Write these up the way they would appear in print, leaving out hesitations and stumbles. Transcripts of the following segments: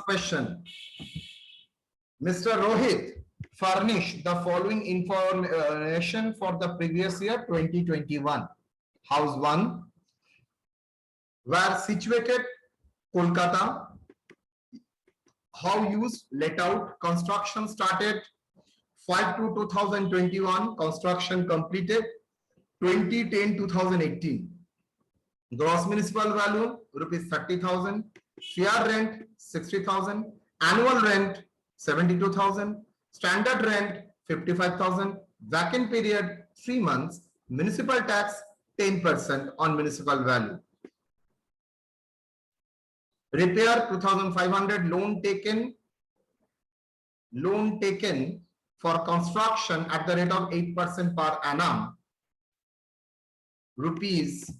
question. Mr. Rohit, furnish the following information for the previous year 2021. House 1, where situated, Kolkata. How used, let out, construction started 5/2/2021, construction completed 20/10/2018. Gross municipal value rupees 30,000, fair rent 60,000, annual rent 72,000, standard rent 55,000, vacant period 3 months, municipal tax 10% on municipal value. Repair 2,500, loan taken for construction at the rate of 8% per annum, rupees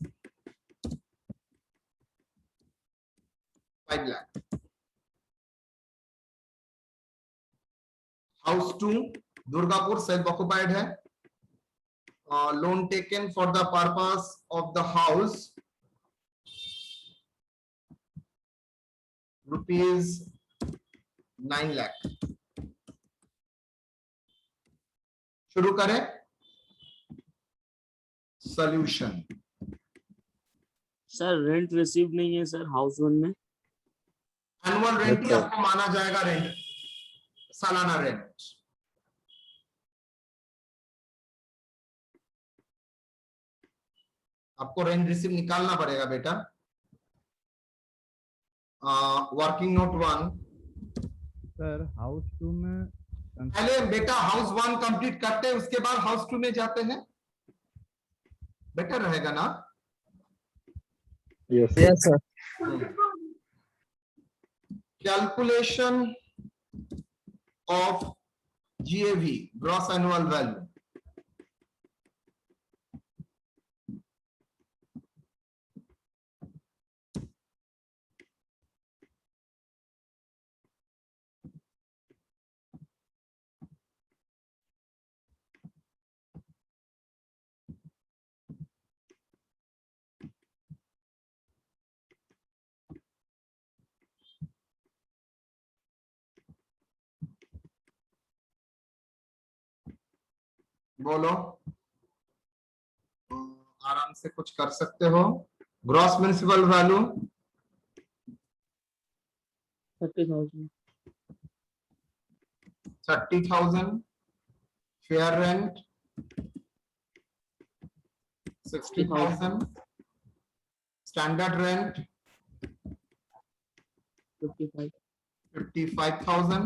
5 lakh. House 2, Durgapur, self-occupied है. Loan taken for the purpose of the house, rupees 9 lakh. शुरू करें. Solution. Sir rent receive नहीं है sir house 1 में. Annual rent ही आपको माना जाएगा rent, सालाना रेंट. आपको रेंट रिसीव निकालना पड़ेगा बेटा. Working note 1. सर हाउस 2 में पहले बेटा हाउस 1 कंप्लीट करते हैं, उसके बाद हाउस 2 में जाते हैं. बेटर रहेगा ना? Yes sir. Calculation of GAV, gross annual value. बोलो, आराम से कुछ कर सकते हो. Gross municipal value 30,000, fair rent 60,000, standard rent 55,000.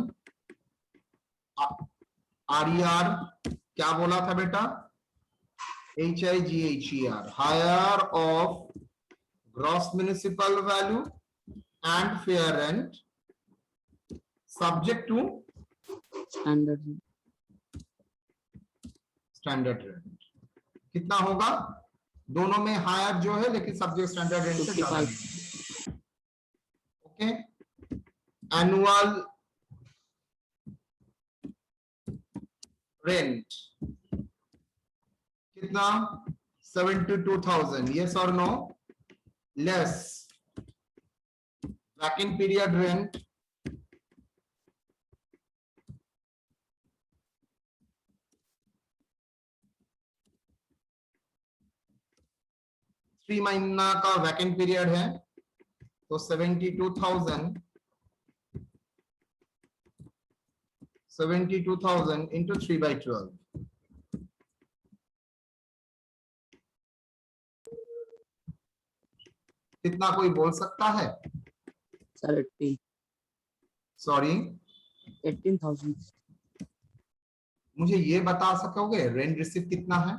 RER क्या बोला था बेटा? HIGHER, higher of gross municipal value and fair rent subject to standard rent. कितना होगा? दोनों में हायर जो है, लेकिन सब्जेक्ट स्टैंडर्ड रेंट से ज्यादा. ओके. एनुअल रेंट कितना? 72,000. yes or no? less vacant period rent 3 महीना का वैकेंट पीरियड है, तो 72,000 into 3/12. कितना कोई बोल सकता है? सर 18. सॉरी 18,000. मुझे ये बता सकोगे रेंट रिसीव कितना है?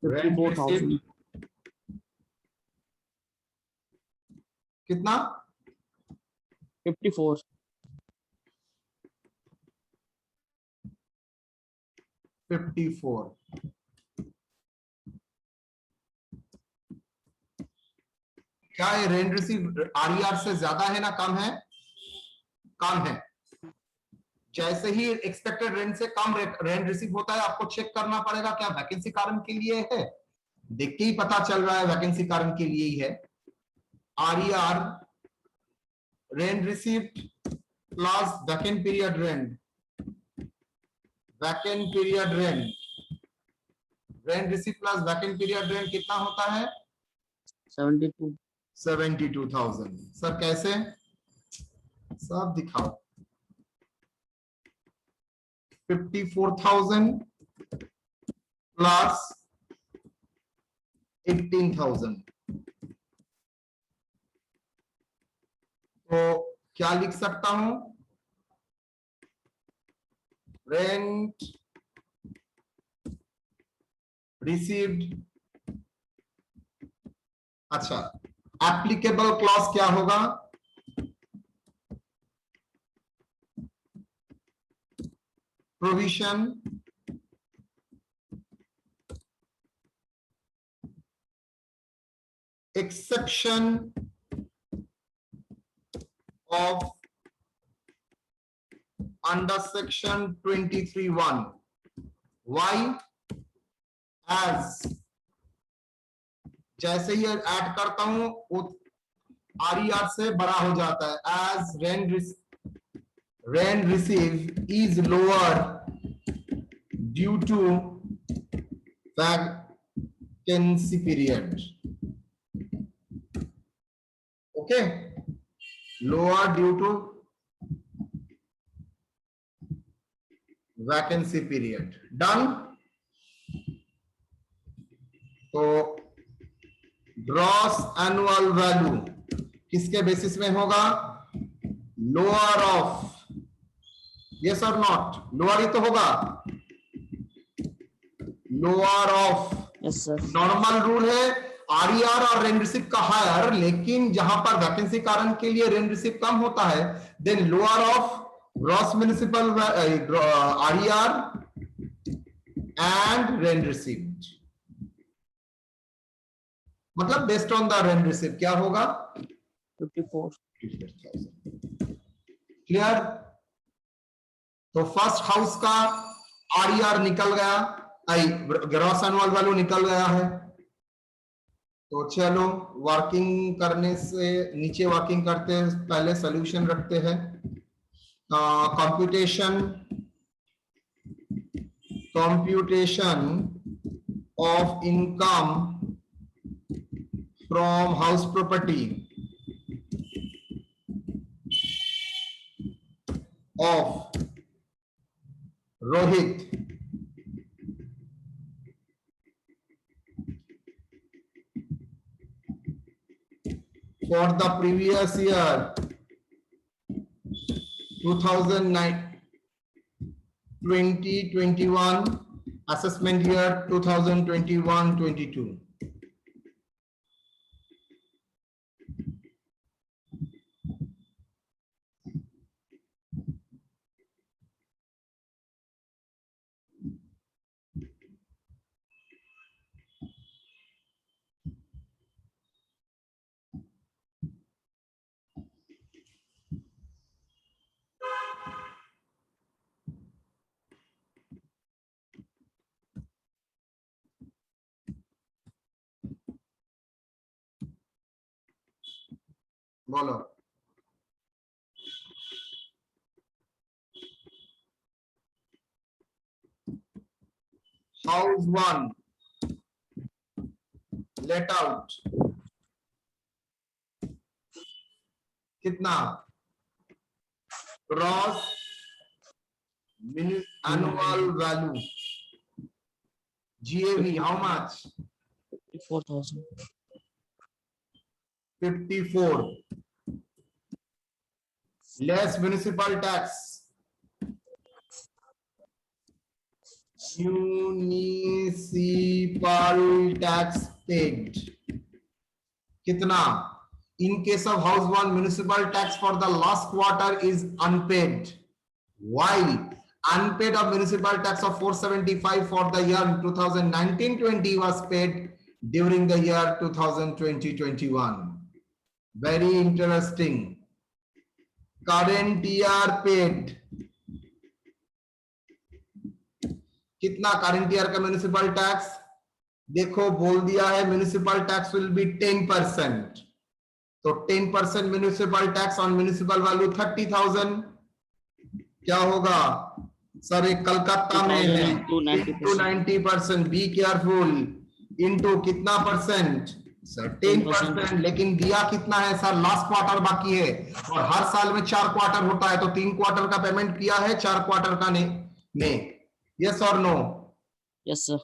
54,000. कितना? 54. 54. क्या ये रेंट रिसीव RER से ज्यादा है ना कम है? कम है. जैसे ही एक्सपेक्टेड रेंट से कम रेंट रिसीव होता है, आपको चेक करना पड़ेगा क्या वैकेंसी कारण के लिए है. देख के ही पता चल रहा है वैकेंसी कारण के लिए ही है. RER rent received plus vacant period rent. Vacant period rent. Rent received plus vacant period rent कितना होता है? 72. 72,000. सर कैसे? सब दिखाओ. 54,000 plus 18,000. तो क्या लिख सकता हूं? Rent received. अच्छा, एप्लीकेबल क्लॉज क्या होगा? Provision exception of under section 23(1). Why? As जैसे ही ऐड करता हूं वो RER से बड़ा हो जाता है. As rent received is lower due to vacancy period. Okay, lower due to vacancy period. Done. तो ग्रॉस एनुअल वैल्यू किसके बेसिस में होगा? Lower of. यस और नॉट? लोअर ही तो होगा. Lower of. Yes, sir. Normal rule है RER और rent receive का हायर, लेकिन जहां पर वैकेंसी कारण के लिए रेंट रिसीव कम होता है, then lower of gross municipal RER and rent received. मतलब based on the rent receive क्या होगा? 54. क्लियर? तो फर्स्ट हाउस का RER निकल गया, ग्रॉस एनुअल वैल्यू निकल गया है. तो चलो वर्किंग करने से नीचे वर्किंग करते हैं, पहले सॉल्यूशन रखते हैं. Computation of income from house property of Rohit for the previous year 2009 2021 assessment year 2021-22. बोलो. House 1 let out कितना? Gross annual value GAV how much? 54,000. 54 less municipal tax. Municipal tax paid कितना? In case of house 1, municipal tax for the last quarter is unpaid, while unpaid of municipal tax of 475 for the year 2019-20 was paid during the year 2020-21. Very interesting. Current year paid कितना? Current year का municipal tax देखो बोल दिया है, municipal tax will be 10%. तो 10% municipal tax on municipal value 30,000 क्या होगा sir? एक कलकत्ता में है 2000 into 90%. 90%, बी केयरफुल, इनटू कितना परसेंट सर? 10%। लेकिन दिया कितना है सर? लास्ट क्वार्टर बाकी है और हर साल में 4 क्वार्टर होता है, तो 3 क्वार्टर का पेमेंट किया है, 4 क्वार्टर का में यस और नो? Yes, sir.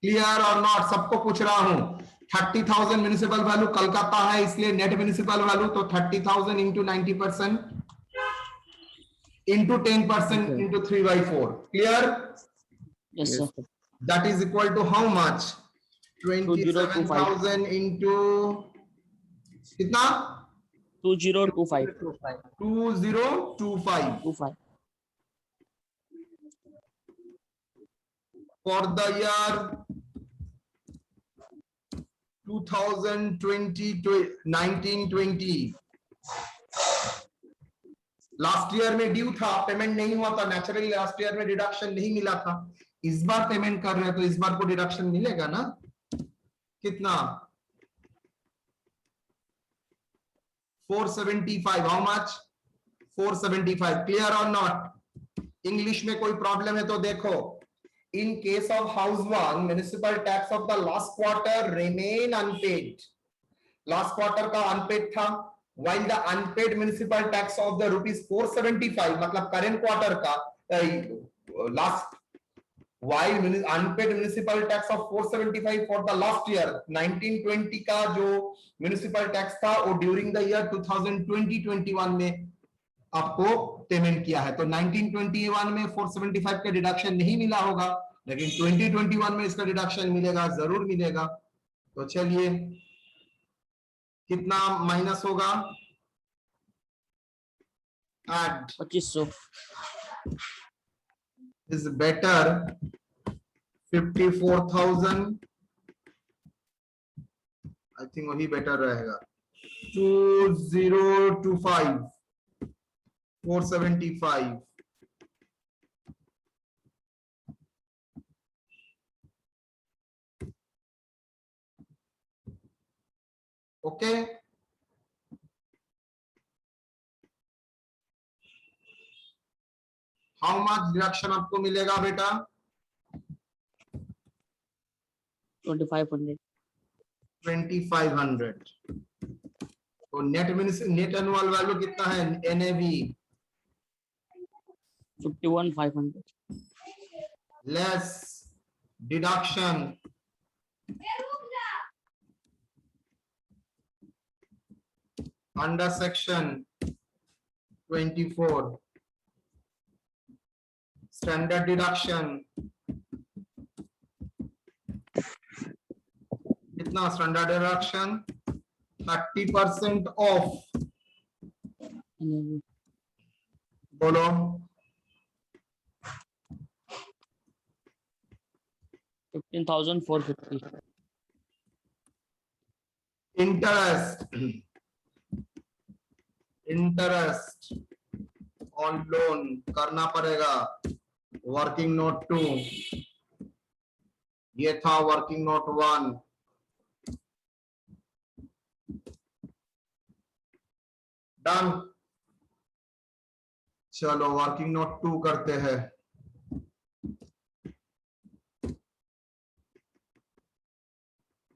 क्लियर और नॉट? सबको पूछ रहा हूं। 30,000 म्युनिसिपल वैल्यू कलकत्ता है, इसलिए नेट म्युनिसिपल वैल्यू तो 30,000 into 90% into 10% Okay. Into 3/4। Clear? Yes, sir. That is equal to how much? 2025. 27,000 into कितना? 2025. 2025 25. for the year 1920। Last year में ड्यू था, पेमेंट नहीं हुआ था, नेचुरली लास्ट ईयर में डिडक्शन नहीं मिला था। इस बार पेमेंट कर रहे हैं तो इस बार को डिडक्शन मिलेगा ना? कितना? 475। How much? 475। क्लियर और नॉट? इंग्लिश में कोई प्रॉब्लम है तो देखो। In case of house one, municipal tax of the last quarter remain unpaid. Last quarter का अनपेड था, while the unpaid municipal tax of the rupees 475, मतलब करेंट क्वार्टर का last, while unpaid municipal tax of 475 for the last year 1920 का जो municipal tax था वो during the year 2020-21 में आपको पेमेंट किया है। तो 1921 में 475 का डिडक्शन नहीं मिला होगा, लेकिन 2021 में इसका डिडक्शन मिलेगा, जरूर मिलेगा। तो चलिए कितना माइनस होगा? Add 2500. Is better 54,000। I think वही बेटर रहेगा। 2025 475। ओके, हाउ मच डिडक्शन आपको मिलेगा बेटा? 2500. 2500। तो नेट एनुअल वैल्यू कितना है? NAV 51,500. Less deduction under section 24, standard deduction कितना? Standard deduction 30% of. बोलो 15,450. इंटरेस्ट ऑन लोन करना पड़ेगा। वर्किंग नोट 2, ये था वर्किंग नोट 1। डन। चलो वर्किंग नोट 2 करते हैं।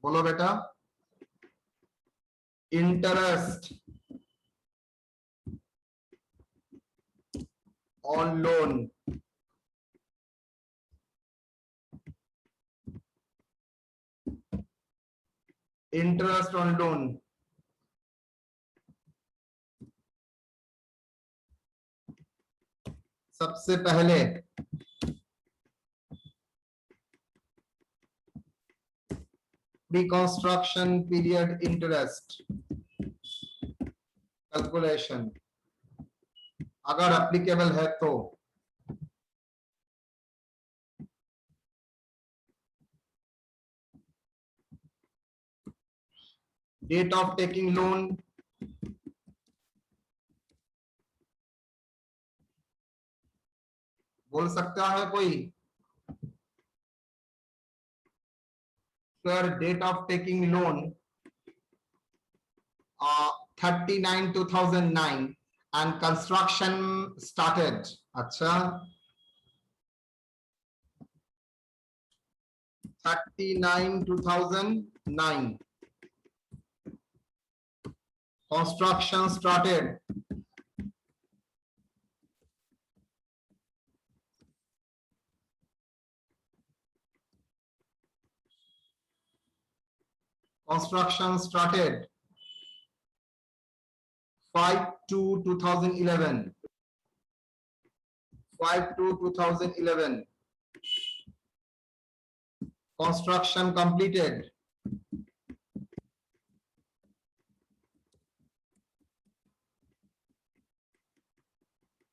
बोलो बेटा। Interest on loan interest on loan सबसे पहले रिकंस्ट्रक्शन पीरियड इंटरेस्ट कैलकुलेशन अगर एप्लीकेबल है तो डेट ऑफ टेकिंग लोन, बोल सकता है कोई? Sir date of taking loan 39,2009 and construction started. Acha, 39,2009 construction started. Construction started 5/2/2011. 5/2/2011. Construction completed.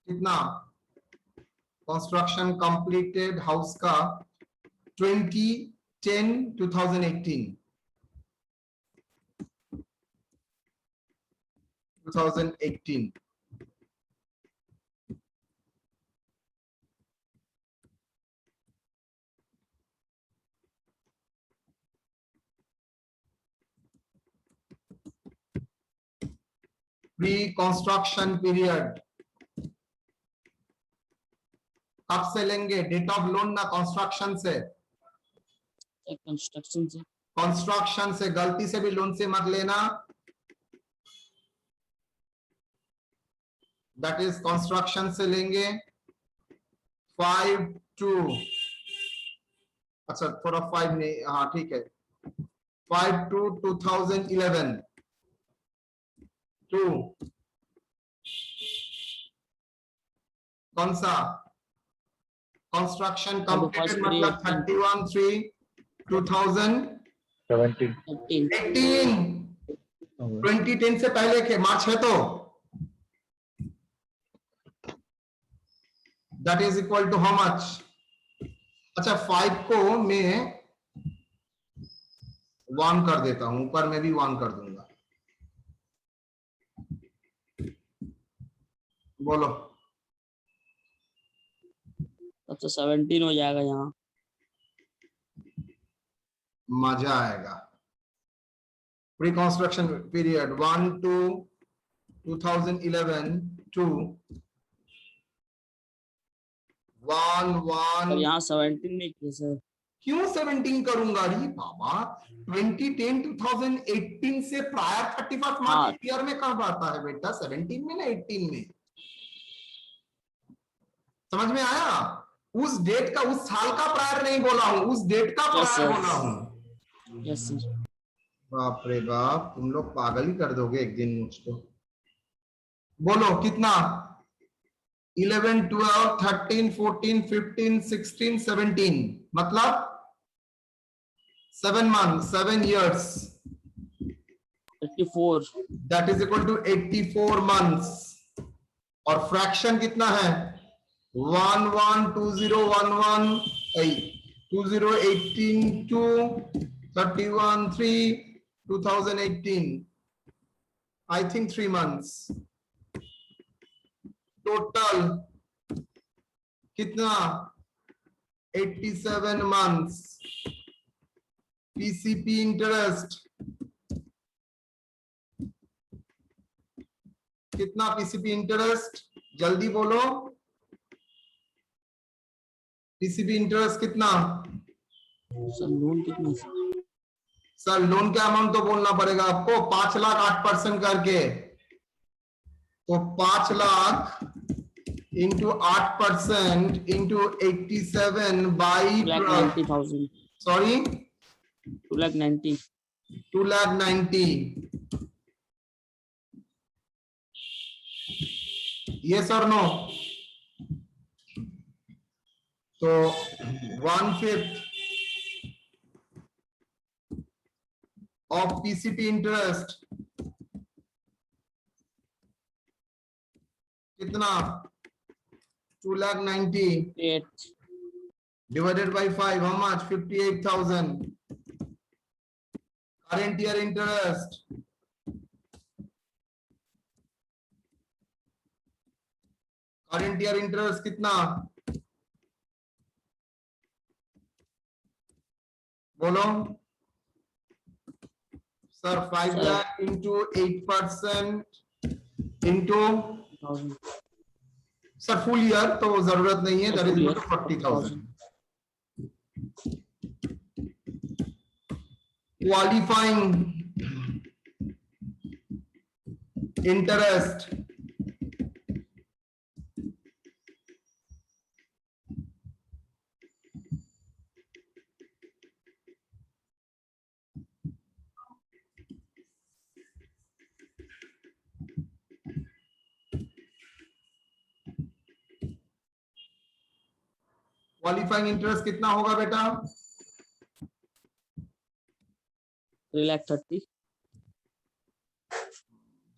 कितना? Construction completed house का 2010-2018. 2018. Pre-construction period. कब से लेंगे? डेट ऑफ लोन ना कंस्ट्रक्शन से? कंस्ट्रक्शन से। कंस्ट्रक्शन से, गलती से भी लोन से मत लेना। दैट इज कंस्ट्रक्शन से लेंगे 5/2, अच्छा थोड़ा 5 नहीं, हाँ ठीक है, 5/2/2011 टू कौन सा? कंस्ट्रक्शन कंप्लीटेड मतलब 31/3/2017 2010 से पहले के मार्च है तो that is equal to how much? अच्छा 5 को मैं 1 कर देता हूं, ऊपर में भी 1 कर दूंगा। बोलो। तब तो 17 हो जाएगा यहाँ। मजा आएगा। Pre construction period 1/2/2011 to 1/1। यहाँ 17 नहीं किया सर। क्यों 17 करूंगा? अरे बाबा 2010-2018 से प्रायर 31 मार्च ईयर में कब आता है बेटा? 17 में ना 18 में? समझ में आया? उस डेट का, उस साल का प्रायर नहीं बोला हूं, उस डेट का प्रायर बोला हूं। Yes sir. बाप रे बाप, तुम लोग पागल ही कर दोगे एक दिन मुझको। बोलो कितना? 11, 12, 13, 14, 15, 16, 17 मतलब 7 months, 7 years. 84. That is equal to 84 months. और फ्रैक्शन कितना है? 2018 to 31/3/2018. I think 3 months. Total कितना? 87 months. PCP interest कितना? PCP इंटरेस्ट जल्दी बोलो। PCP इंटरेस्ट कितना? सर लोन कितना? सर लोन का अमाउंट तो बोलना पड़ेगा आपको। 5 लाख 8% करके, तो 5 lakh into 8% into 87 by 2,90,000। Sorry 2,90,000। 2,90,000। Yes or no? तो 1/5 of PCP interest कितना? 2,90,000 divided by 5, how much? 58,000. Current year interest कितना? बोलो। Sir 5 Sir. lakh into 8% into 1000. Sir full year तो जरूरत नहीं है, that is Full equal year, to 40,000. Qualifying interest qualifying interest कितना होगा बेटा? 3,30,000.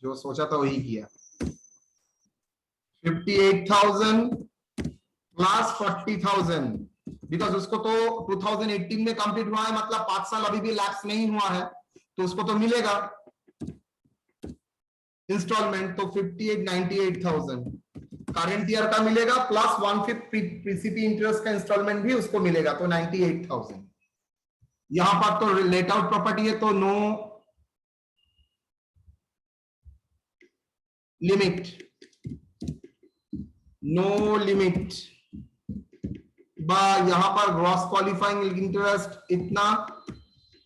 जो सोचा था वही किया. 58,000 प्लस 40,000, बिकॉज उसको तो 2018 में कंप्लीट हुआ है, मतलब 5 साल अभी भी लैप्स नहीं हुआ है, तो उसको तो मिलेगा इंस्टॉलमेंट. तो 58,98,000 करंट ईयर का मिलेगा, प्लस 1/5 पीसीपी इंटरेस्ट का इंस्टॉलमेंट भी उसको मिलेगा, तो 98,000. यहां पर तो लेट आउट प्रॉपर्टी है, तो नो लिमिट, नो लिमिट. यहां पर ग्रॉस क्वालिफाइंग इंटरेस्ट इतना,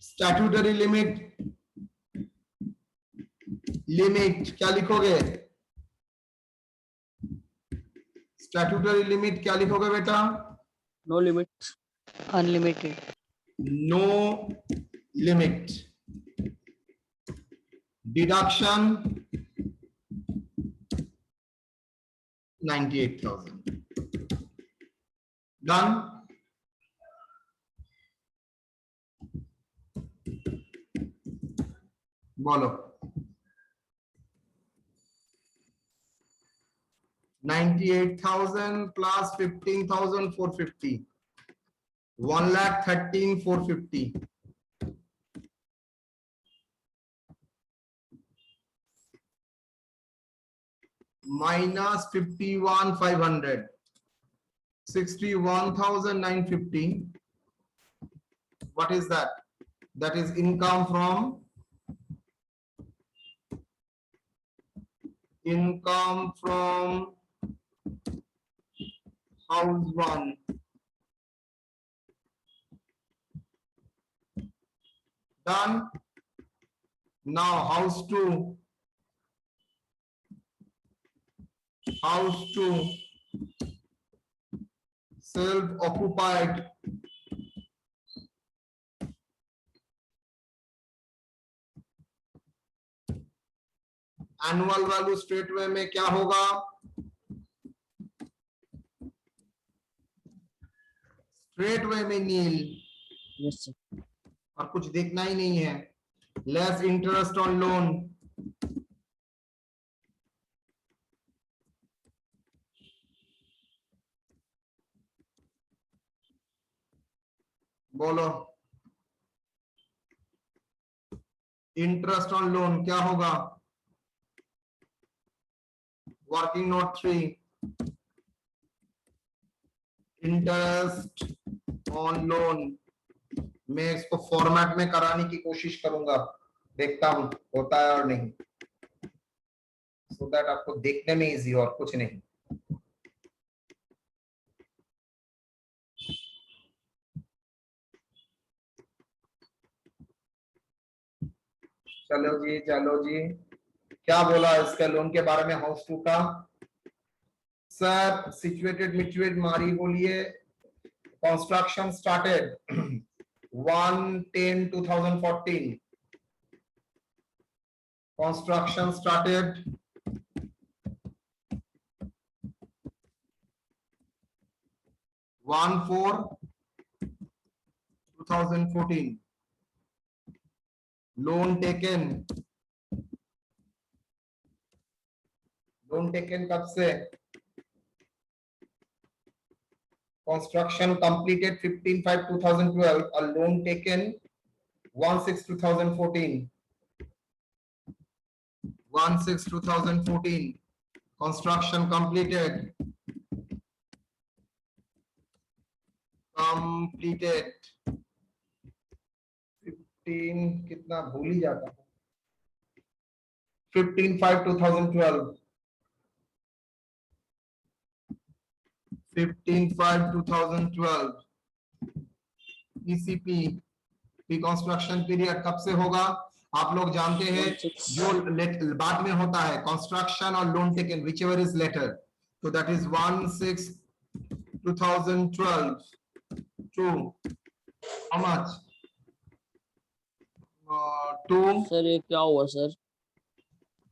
स्टैट्यूटरी लिमिट क्या लिखोगे? स्टैट्यूटरी लिमिट क्या लिखोगे बेटा? No limit. Unlimited. No limit. Deduction 98,000. Done. बोलो. 98,000 plus 15,450, 1,13,450. Minus 51,500, 61,950. What is that? That is income from house 1. Done. Now house 2. House 2, self-occupied. Annual value straight way में क्या होगा? स्ट्रेट वे में नील, Yes, sir. और कुछ देखना ही नहीं है. Less interest on loan. बोलो. इंटरेस्ट ऑन लोन क्या होगा? Working note 3, interest on loan. मैं इसको फॉर्मेट में कराने की कोशिश करूंगा, देखता हूं होता है और नहीं, सो दैट आपको देखने में इजी और कुछ नहीं. चलो जी, चलो जी. क्या बोला इसके लोन के बारे में हाउस 2 का? सर सिचुएटेड मिचुएट मारी बोलिए. Construction started 1/10/2014. Construction started 1/4/2014. Loan taken कब से? Construction completed 15/5/2012. A loan taken 1/6/2014. 1/6/2014. Construction completed. Completed 15 कितना भूल ही जाता हूँ. 15/5/2012. 15/5/2012. ECP कंस्ट्रक्शन पीरियड कब से होगा? आप लोग जानते हैं 16. जो बाद में होता है कंस्ट्रक्शन और loan taken whichever is later, तो that is 1/6/2012 to how much? To sir ये क्या हुआ सर?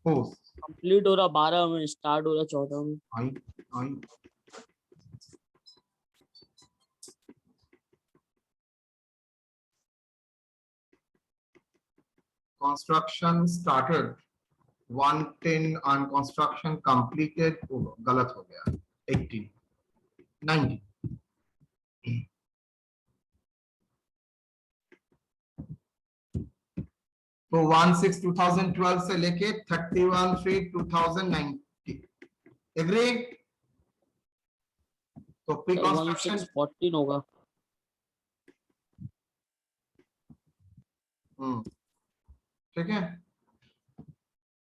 whose? कंप्लीट हो रहा 12 में, स्टार्ट हो रहा 14 में. I construction started 110 and construction completed. गलत हो गया 18 19. तो 1/6/2012 से लेके 31/3/2019. एग्री? तो प्री कंस्ट्रक्शन 1614 होगा. ठीक है,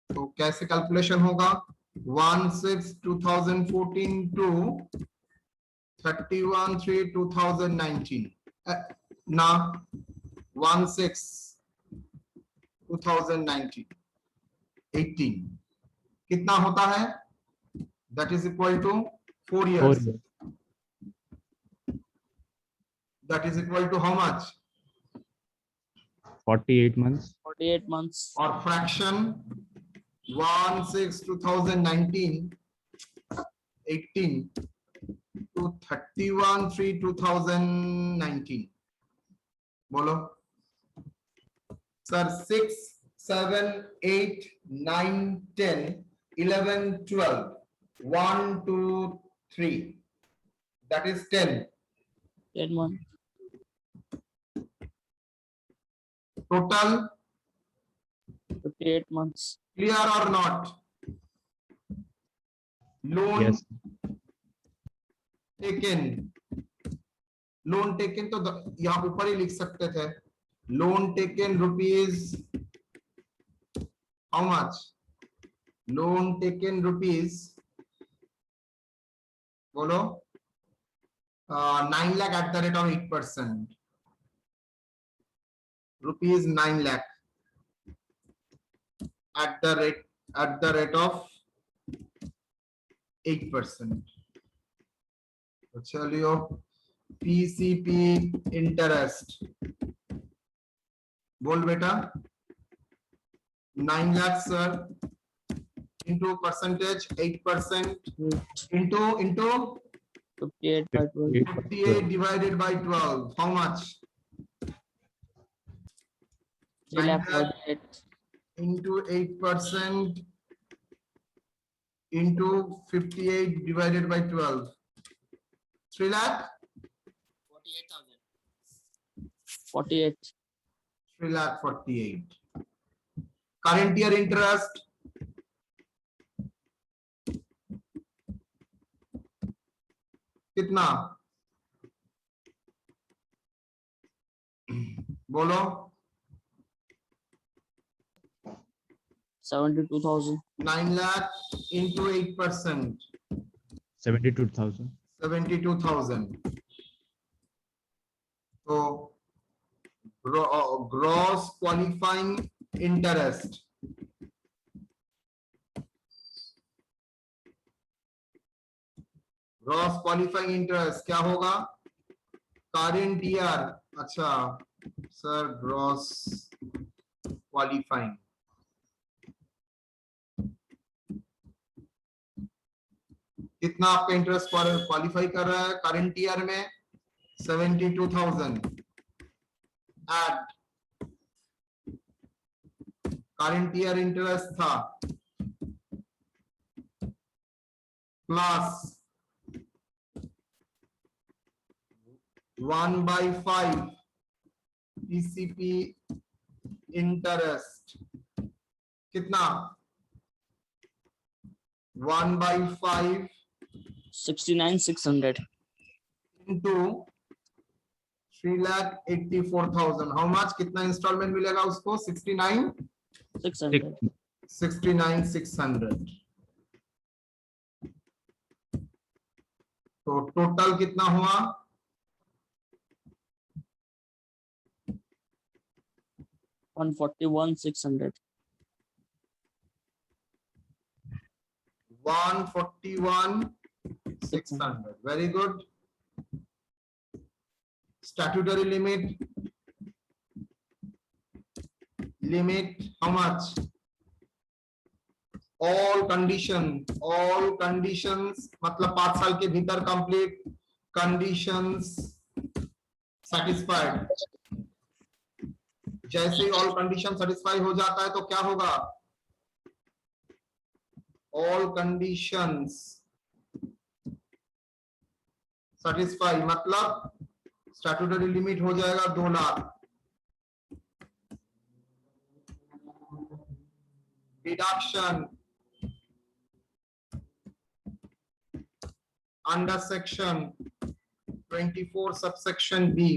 तो कैसे कैलकुलेशन होगा? 1/6/2014 to 31/3/2019 ना 1/6/2019 18 कितना होता है? That is equal to 4 years. That is equal to how much? 48 months. 48 months. Or fraction 1/6/2019 18 to 31/3/2019. बोलो sir 6 7 8 9 10 11 12 1 2 3 that is 10 10 months. total. 58 months. Clear or not? Loan Yes. taken. Loan taken तो यहाँ ऊपर ही लिख सकते थे. Loan taken rupees how much? Loan taken rupees बोलो 9 lakh at the rate of 8%. Rupees 9 lakh at the rate of 8%. तो चलियो PCP interest बोल बेटा 9 lakh sir into percentage 8% into 58 by 12. 58 divided by 12 how much? 348. Into 8% into 58 divided by 12 3 lakh 48. 3 lakh 48. Current year interest कितना बोलो? 72,000. 9 lakh into 8% 72,000. 72,000. So gross qualifying interest क्या होगा? current year. अच्छा sir gross qualifying कितना आपका interest qualify कर रहा है करंट ईयर में? 72,000 एट करंट ईयर इंटरेस्ट था प्लस 1/5 PCP इंटरेस्ट कितना? 1/5 69,600. into 3,84,000. How much? कितना इंस्टॉलमेंट मिलेगा उसको? 600. 69,600। तो टोटल कितना हुआ? 141,600. 141,600. Very good. Statutory limit how much? all conditions मतलब 5 साल के भीतर कंप्लीट, कंडीशंस सेटिस्फाइड। जैसे ही ऑल कंडीशन सेटिस्फाई हो जाता है तो क्या होगा? ऑल कंडीशंस सेटिस्फाई मतलब स्टैट्यूटरी लिमिट हो जाएगा 2 lakh. Deduction under section 24 subsection B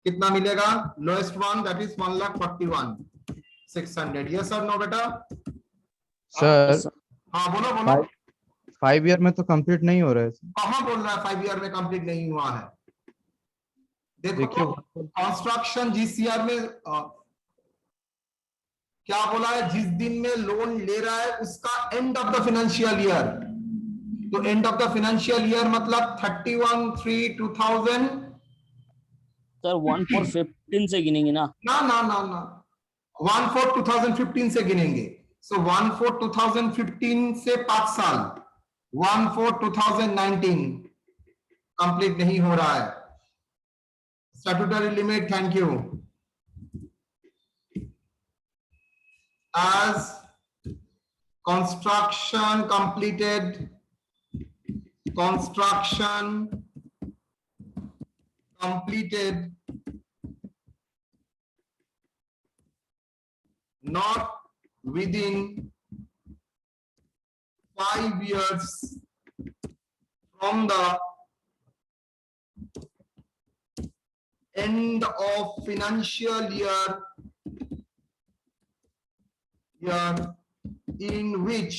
कितना मिलेगा? Lowest one that is 1,41,600। Yes और नो बेटा? सर हाँ बोलो बोलो। 5 ईयर में तो कंप्लीट नहीं हो रहा है सर। कहाँ बोल रहा है 5 ईयर में कंप्लीट नहीं हुआ है? देखो देखिए तो कंस्ट्रक्शन जीसीआर में क्या बोला है? जिस दिन में लोन ले रहा है उसका end of the financial year. तो end of the financial year मतलब 31/3/2000। सर 1/4/15 से गिनेंगे ना? ना ना ना ना 1/4/2015 से गिनेंगे। सो 1/4/2015 से 5 साल 1/4/2019 कंप्लीट नहीं हो रहा है। Statutory limit, thank you. as construction completed not within 5 years from the end of financial year in which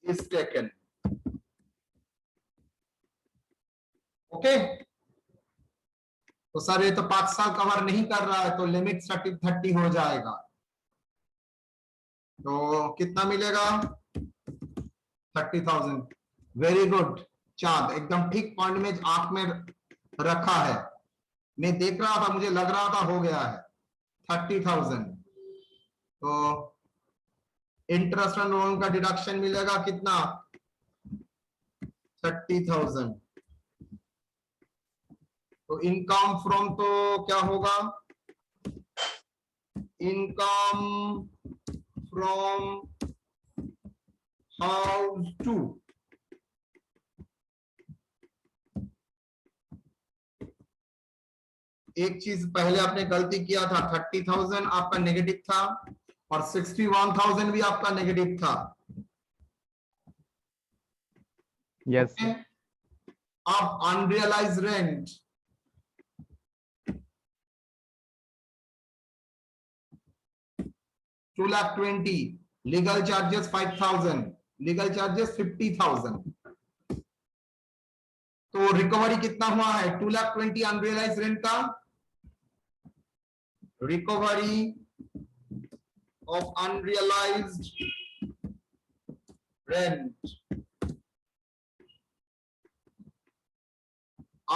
is taken. Okay तो सर ये तो 5 साल कवर नहीं कर रहा है तो लिमिट 30 हो जाएगा। तो कितना मिलेगा? 30,000। वेरी गुड चांद, एकदम ठीक पॉइंट में आंख में रखा है। मैं देख रहा था, मुझे लग रहा था हो गया है 30,000। तो इंटरेस्ट एंड लोन का डिडक्शन मिलेगा कितना? 30,000। तो इनकम फ्रॉम तो क्या होगा? इनकम फ्रॉम हाउस टू एक चीज पहले आपने गलती किया था, 30,000 आपका नेगेटिव था और 61,000 भी आपका नेगेटिव था। Yes okay? अब unrealise rent $2,20,000, legal charges 5,000, legal charges 50,000। तो रिकवरी कितना हुआ है? 2,20,000 अनरियलाइज रेंट का recovery of unrealized rent.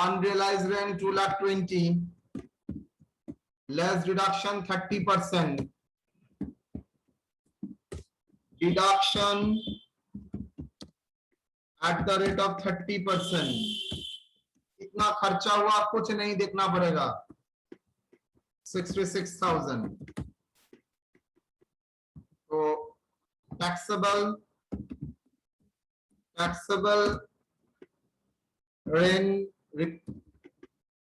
Unrealized rent 2,20,000 less deduction 30%. Deduction at the rate of 30%. इतना खर्चा हुआ कुछ नहीं देखना पड़ेगा। 66,000। तो taxable rent,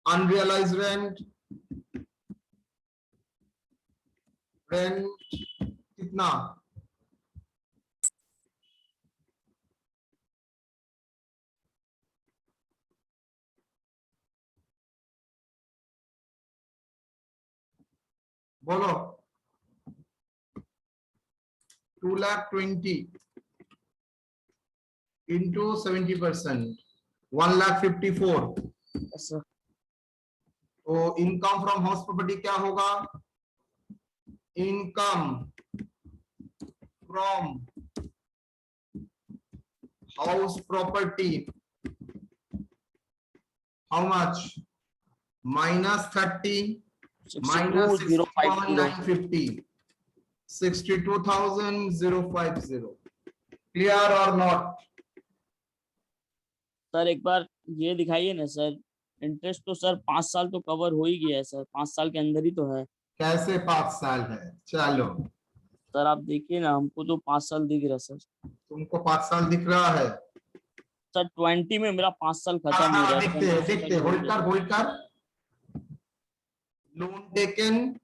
unrealized rent कितना? बोलो 2,20,000 into 70%, 1,54,000. yes sir. तो इनकम फ्रॉम हाउस प्रॉपर्टी क्या होगा? Income from house property how much? -30 minus 62,050. 62,050. Clear or not? Sir एक बार ये दिखाइए ना सर, इंटरेस्ट तो सर 5 साल तो कवर हो ही गया है सर, 5 साल के अंदर ही तो है कैसे 5 साल है? चलो सर, आप देखिए ना, हमको तो 5 साल दिख रहा है सर। तुमको 5 साल दिख रहा है? सर 20 में मेरा 5 साल खत्म हो हाँ, रहा है, दिखते हैं, दिखते हैं। होल्ड कर। Loan taken,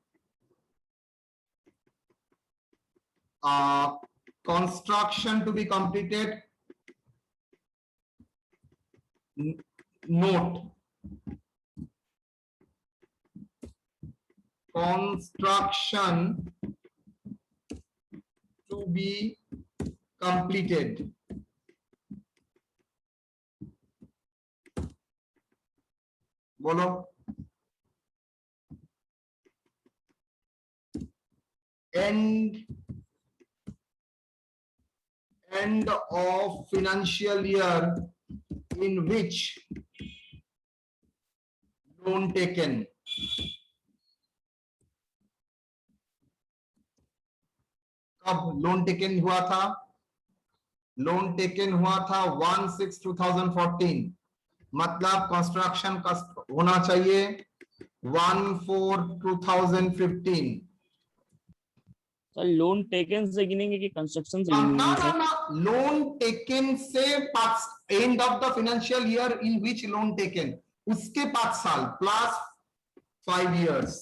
construction to be completed, note, construction to be completed, बोलो end of financial year in which loan taken, कब लोन टेकन हुआ था? लोन टेकन हुआ था 1/6/2014, मतलब कंस्ट्रक्शन का होना चाहिए 1/4/2015। सर लोन टेकन से गिनेंगे कि कंस्ट्रक्शन से गिनेंगे सर? ना, लोन टेकन से and of the financial year in which loan taken, उसके 5 साल plus 5 years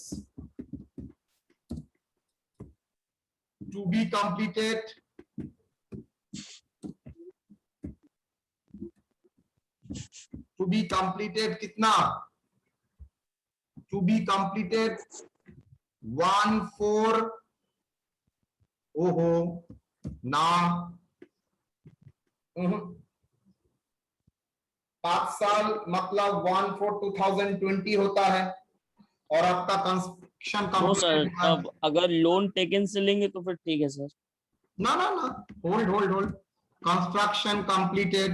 to be completed, कितना? To be completed 1/4, ओहो ना, 5 साल मतलब 1/4/2020 होता है, और आपका कंस्ट्रक्शन नो सर, कंप्लीट हुआ है। तब अगर लोन टेकन से लेंगे तो फिर ठीक है सर। ना, होल्ड, कंस्ट्रक्शन कंप्लीटेड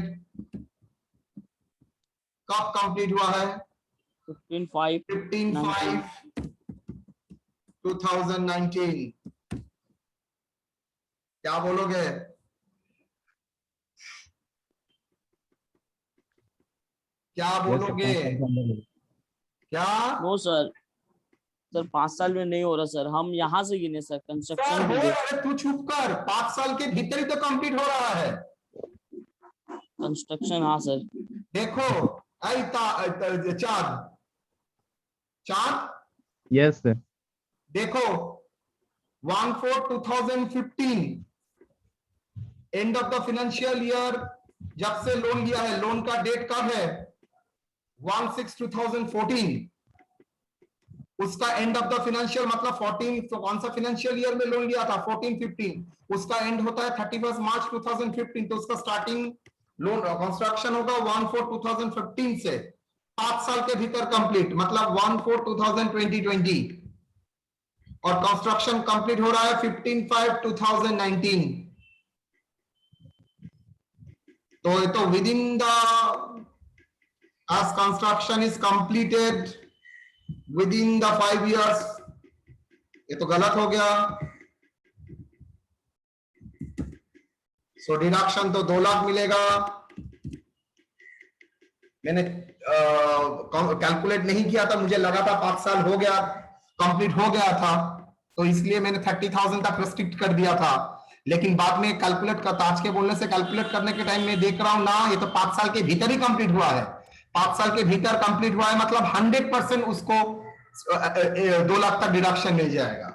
कब कंप्लीट हुआ है? 15/5/2019। क्या बोलोगे? क्या बोलोगे? क्या? नो सर, सर 5 साल में नहीं हो रहा सर, हम यहाँ से गिने सर, सर कंस्ट्रक्शन हो भी रहा दे। है, तू चुप कर। 5 साल के भीतर ही तो कंप्लीट हो रहा है। कंस्ट्रक्शन, हाँ सर। देखो चांद यस सर। देखो 1/4/2015 and of the financial year, जब से लोन लिया है, लोन का डेट कब है? 1/6/2014। उसका एंड ऑफ द फाइनेंशियल मतलब 14, तो कौन सा फाइनेंशियल ईयर में लोन लिया था? 14-15। उसका एंड होता है 31 मार्च 2015, तो उसका स्टार्टिंग लोन कंस्ट्रक्शन होगा 1/4/2015 से 5 साल के भीतर कंप्लीट, मतलब 1/4/2020, और कंस्ट्रक्शन कंप्लीट हो रहा है 15/5/2019। तो ये तो with in the as construction is completed within the 5 years, ये तो गलत हो गया। सो डिडक्शन तो 2 लाख मिलेगा। मैंने कैलकुलेट नहीं किया था, मुझे लगा था 5 साल हो गया, कंप्लीट हो गया था, तो इसलिए मैंने 30,000 तक रिस्ट्रिक्ट कर दिया था। लेकिन बाद में कैलकुलेट करता, आज के बोलने से कैलकुलेट करने के टाइम में देख रहा हूं ना, ये तो 5 साल के भीतर ही कंप्लीट हुआ है। 5 साल के भीतर कंप्लीट हुआ है मतलब 100% उसको 2 लाख तक डिडक्शन मिल जाएगा।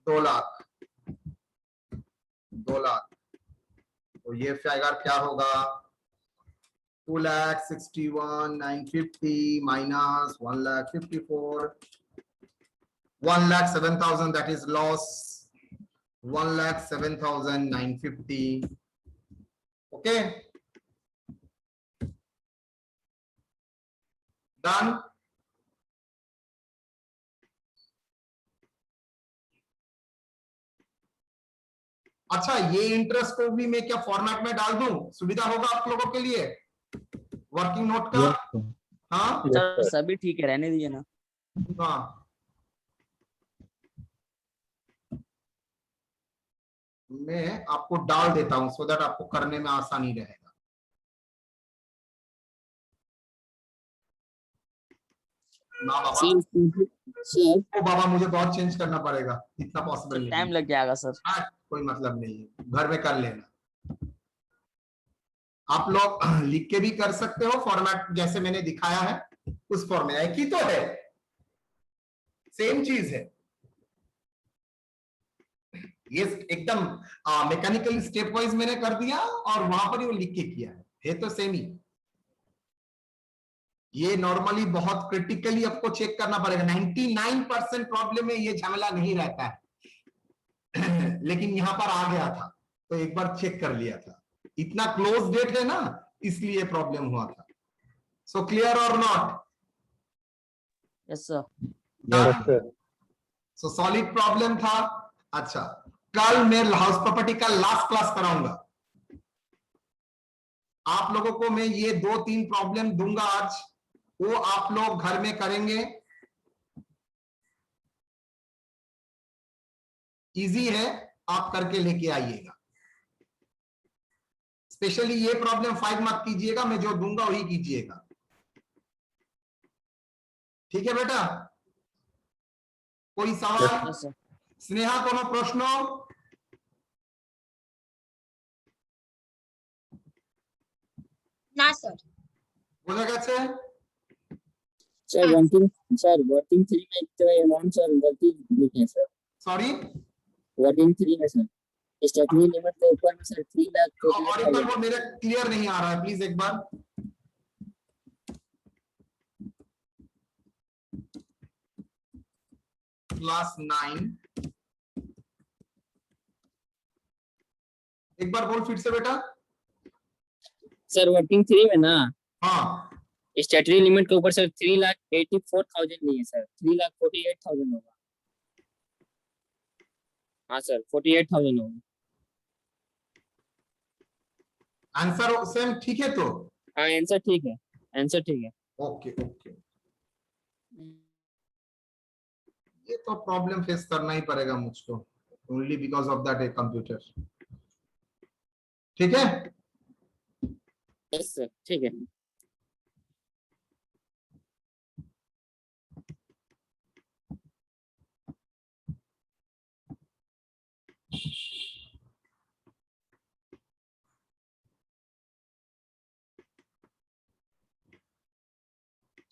2 लाख तो ये फिगर क्या होगा, 2,61,950 minus 1,54, 1,07,000, that is loss, 1,07,950. Okay, done. अच्छा, ये इंटरेस्ट को भी मैं क्या फॉर्मेट में डाल दूं, सुविधा होगा आप लोगों के लिए वर्किंग नोट का? Yes, sir. हाँ सर सभी ठीक है, रहने दीजिए ना। हाँ, मैं आपको डाल देता हूं सो दैट आपको करने में आसानी रहेगा। ना बाबा, सर ओ बाबा मुझे बहुत चेंज करना पड़ेगा, इतना पॉसिबल नहीं टाइम है। लग जाएगा सर। हाँ, कोई मतलब नहीं है, घर में कर लेना। आप लोग लिख के भी कर सकते हो, फॉर्मेट जैसे मैंने दिखाया है उस फॉर्मेट, एक ही तो है, सेम चीज है ये, एकदम मैकेनिकल स्टेप वाइज मैंने कर दिया और वहां पर ही वो लिख के किया है तो सेम ही। ये नॉर्मली बहुत क्रिटिकली आपको चेक करना पड़ेगा, 99% प्रॉब्लम में ये झमेला नहीं रहता है लेकिन यहां पर आ गया था तो एक बार चेक कर लिया था, इतना क्लोज डेट है ना इसलिए प्रॉब्लम हुआ था। सो क्लियर और not? Yes sir. So solid problem था। अच्छा, कल मैं हाउस प्रॉपर्टी का लास्ट क्लास कराऊंगा, आप लोगों को मैं ये 2-3 प्रॉब्लम दूंगा आज, वो आप लोग घर में करेंगे, इजी है, आप करके लेके आइएगा। स्पेशली ये प्रॉब्लम 5 मत कीजिएगा, मैं जो दूंगा वही कीजिएगा, ठीक है बेटा? कोई सवाल? Yes sir. स्नेहा कोनो प्रश्न? না স্যার। বোঝা গেছে? सर वर्किंग 3 में इतना अमाउंट सर गलती लिखे हैं सर। सॉरी, वर्किंग 3 में सर स्टेटमेंट लिमिट के ऊपर में सर 3 लाख और एक बार वो मेरा क्लियर नहीं आ रहा है, प्लीज एक बार। क्लास 9, एक बार बोल फिर से बेटा। सर वर्किंग 3 में ना हाँ, स्टेटरी लिमिट के ऊपर सर 3,84,000 नहीं है सर, 3,48,000 होगा। हाँ सर 48,000 होगा। आंसर सेम ठीक है तो? हाँ आंसर ठीक है, आंसर ठीक है। ओके ओके, ये तो प्रॉब्लम फेस करना ही पड़ेगा मुझको, only because of that a computer, ठीक है? यस सर ठीक है।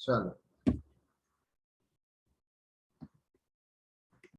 चलो